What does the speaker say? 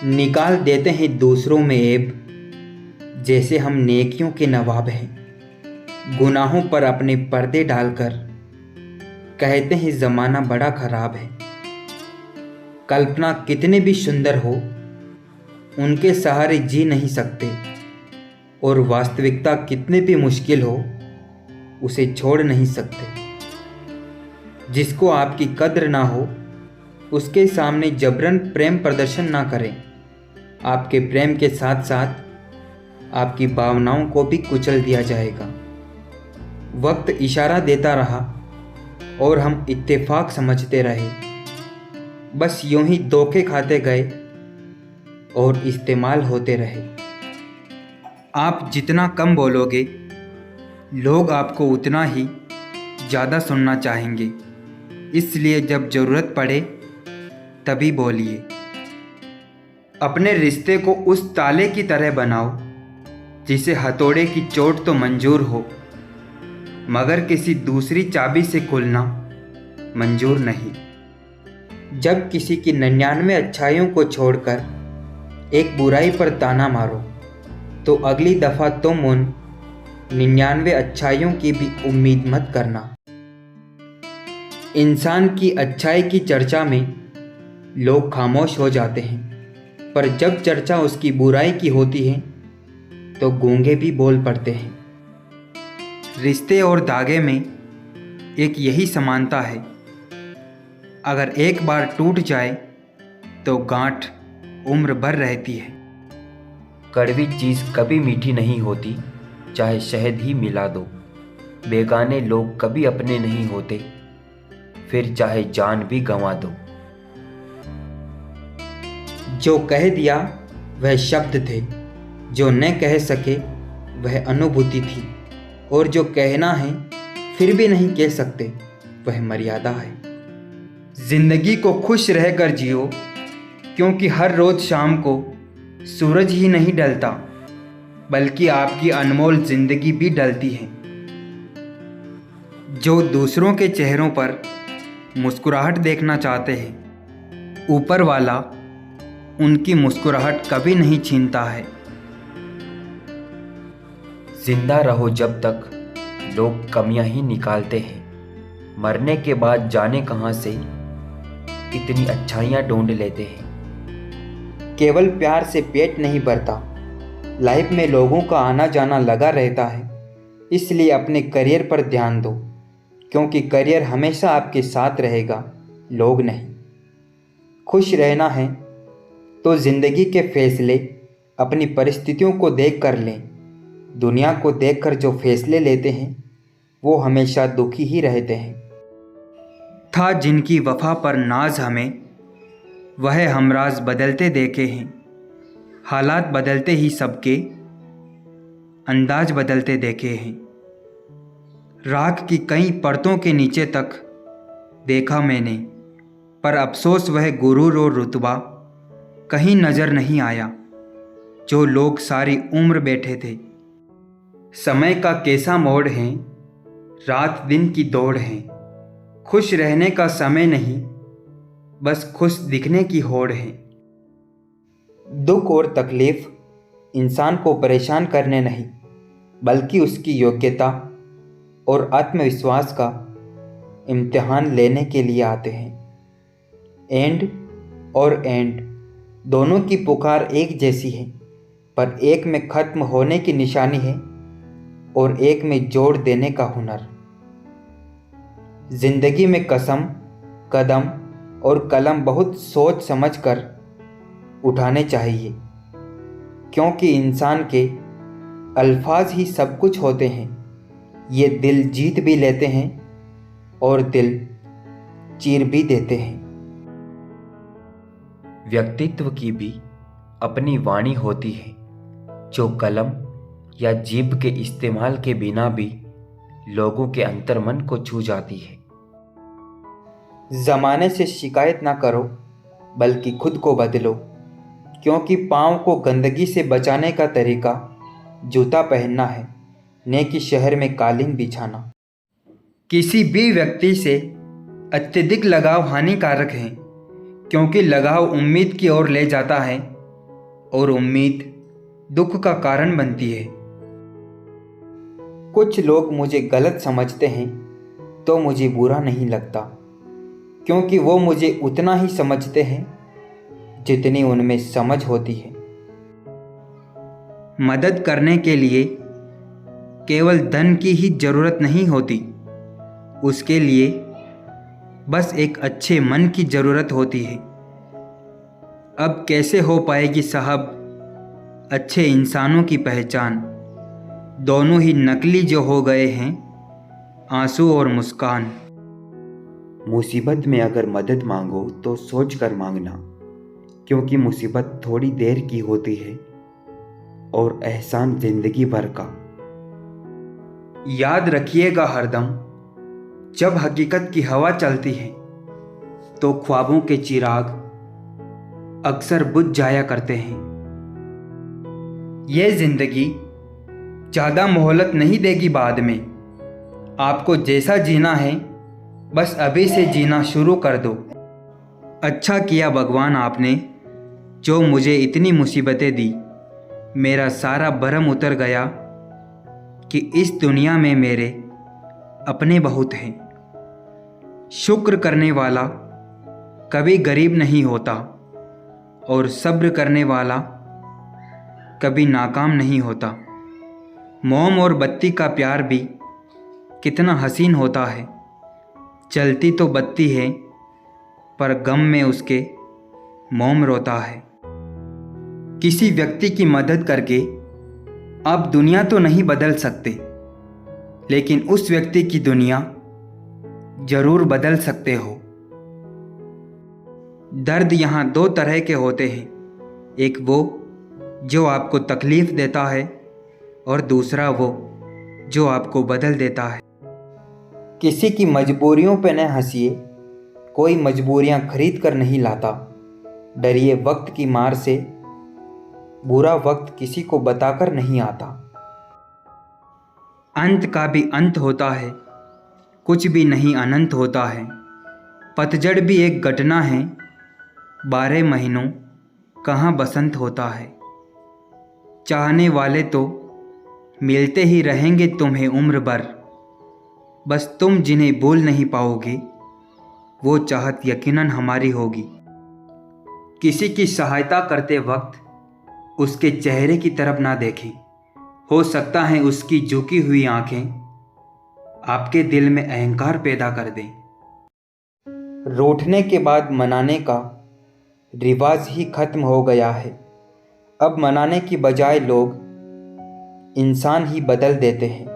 निकाल देते हैं दूसरों में ऐब, जैसे हम नेकियों के नवाब हैं। गुनाहों पर अपने पर्दे डालकर कहते हैं ज़माना बड़ा ख़राब है। कल्पना कितने भी सुंदर हो, उनके सहारे जी नहीं सकते, और वास्तविकता कितने भी मुश्किल हो, उसे छोड़ नहीं सकते। जिसको आपकी कद्र ना हो, उसके सामने जबरन प्रेम प्रदर्शन ना करें। आपके प्रेम के साथ साथ आपकी भावनाओं को भी कुचल दिया जाएगा। वक्त इशारा देता रहा और हम इत्तेफाक समझते रहे। बस यूं ही धोखे खाते गए और इस्तेमाल होते रहे। आप जितना कम बोलोगे, लोग आपको उतना ही ज़्यादा सुनना चाहेंगे। इसलिए जब ज़रूरत पड़े तभी बोलिए। अपने रिश्ते को उस ताले की तरह बनाओ जिसे हथौड़े की चोट तो मंजूर हो, मगर किसी दूसरी चाबी से खुलना मंजूर नहीं। जब किसी की 99 अच्छाइयों को छोड़कर एक बुराई पर ताना मारो, तो अगली दफ़ा तुम उन 99 अच्छाइयों की भी उम्मीद मत करना। इंसान की अच्छाई की चर्चा में लोग खामोश हो जाते हैं, पर जब चर्चा उसकी बुराई की होती है तो गूंगे भी बोल पड़ते हैं। रिश्ते और धागे में एक यही समानता है। अगर एक बार टूट जाए तो गांठ उम्र भर रहती है। कड़वी चीज़ कभी मीठी नहीं होती, चाहे शहद ही मिला दो। बेगाने लोग कभी अपने नहीं होते, फिर चाहे जान भी गंवा दो। जो कह दिया वह शब्द थे, जो न कह सके वह अनुभूति थी, और जो कहना है फिर भी नहीं कह सकते वह मर्यादा है। जिंदगी को खुश रहकर जियो, क्योंकि हर रोज़ शाम को सूरज ही नहीं ढलता, बल्कि आपकी अनमोल जिंदगी भी ढलती है। जो दूसरों के चेहरों पर मुस्कुराहट देखना चाहते हैं, ऊपर वाला उनकी मुस्कुराहट कभी नहीं छीनता है। जिंदा रहो जब तक लोग कमियां ही निकालते हैं, मरने के बाद जाने कहां से इतनी अच्छाइयां ढूंढ लेते हैं। केवल प्यार से पेट नहीं भरता, लाइफ में लोगों का आना जाना लगा रहता है। इसलिए अपने करियर पर ध्यान दो, क्योंकि करियर हमेशा आपके साथ रहेगा, लोग नहीं। खुश रहना है तो ज़िंदगी के फैसले अपनी परिस्थितियों को देख कर लें। दुनिया को देखकर जो फैसले लेते हैं वो हमेशा दुखी ही रहते हैं। था जिनकी वफा पर नाज हमें, वह हमराज बदलते देखे हैं। हालात बदलते ही सबके अंदाज बदलते देखे हैं। राख की कई परतों के नीचे तक देखा मैंने, पर अफसोस वह गुरूर और रुतबा कहीं नज़र नहीं आया, जो लोग सारी उम्र बैठे थे। समय का कैसा मोड़ है, रात दिन की दौड़ है। खुश रहने का समय नहीं, बस खुश दिखने की होड़ है। दुख और तकलीफ इंसान को परेशान करने नहीं, बल्कि उसकी योग्यता और आत्मविश्वास का इम्तिहान लेने के लिए आते हैं। एंड और एंड दोनों की पुकार एक जैसी है, पर एक में ख़त्म होने की निशानी है और एक में जोड़ देने का हुनर। जिंदगी में कसम, कदम और कलम बहुत सोच समझ कर उठाने चाहिए, क्योंकि इंसान के अल्फाज ही सब कुछ होते हैं। ये दिल जीत भी लेते हैं और दिल चीर भी देते हैं। व्यक्तित्व की भी अपनी वाणी होती है, जो कलम या जीभ के इस्तेमाल के बिना भी लोगों के अंतर्मन को छू जाती है। ज़माने से शिकायत ना करो, बल्कि खुद को बदलो, क्योंकि पाँव को गंदगी से बचाने का तरीका जूता पहनना है, न कि शहर में कालीन बिछाना। किसी भी व्यक्ति से अत्यधिक लगाव हानिकारक है, क्योंकि लगाव उम्मीद की ओर ले जाता है और उम्मीद दुख का कारण बनती है। कुछ लोग मुझे गलत समझते हैं तो मुझे बुरा नहीं लगता, क्योंकि वो मुझे उतना ही समझते हैं जितनी उनमें समझ होती है। मदद करने के लिए केवल धन की ही ज़रूरत नहीं होती, उसके लिए बस एक अच्छे मन की ज़रूरत होती है। अब कैसे हो पाएगी साहब अच्छे इंसानों की पहचान, दोनों ही नकली जो हो गए हैं, आंसू और मुस्कान। मुसीबत में अगर मदद मांगो तो सोच कर मांगना, क्योंकि मुसीबत थोड़ी देर की होती है और एहसान जिंदगी भर का। याद रखिएगा हरदम, जब हकीकत की हवा चलती है तो ख्वाबों के चिराग अक्सर बुझ जाया करते हैं। ये जिंदगी ज़्यादा मोहलत नहीं देगी बाद में, आपको जैसा जीना है बस अभी से जीना शुरू कर दो। अच्छा किया भगवान आपने जो मुझे इतनी मुसीबतें दी, मेरा सारा भरम उतर गया कि इस दुनिया में मेरे अपने बहुत हैं। शुक्र करने वाला कभी गरीब नहीं होता और सब्र करने वाला कभी नाकाम नहीं होता। मोम और बत्ती का प्यार भी कितना हसीन होता है, चलती तो बत्ती है पर गम में उसके मोम रोता है। किसी व्यक्ति की मदद करके आप दुनिया तो नहीं बदल सकते, लेकिन उस व्यक्ति की दुनिया जरूर बदल सकते हो। दर्द यहाँ दो तरह के होते हैं, एक वो जो आपको तकलीफ देता है और दूसरा वो जो आपको बदल देता है। किसी की मजबूरियों पे न हंसिए, कोई मजबूरियां खरीद कर नहीं लाता। डरिए वक्त की मार से, बुरा वक्त किसी को बताकर नहीं आता। अंत का भी अंत होता है, कुछ भी नहीं अनंत होता है। पतझड़ भी एक घटना है, 12 महीनों कहाँ बसंत होता है। चाहने वाले तो मिलते ही रहेंगे तुम्हें उम्र भर, बस तुम जिन्हें भूल नहीं पाओगे वो चाहत यकीनन हमारी होगी। किसी की सहायता करते वक्त उसके चेहरे की तरफ ना देखें, हो सकता है उसकी झुकी हुई आंखें आपके दिल में अहंकार पैदा कर दें। रूठने के बाद मनाने का रिवाज ही खत्म हो गया है। अब मनाने की बजाय लोग इंसान ही बदल देते हैं।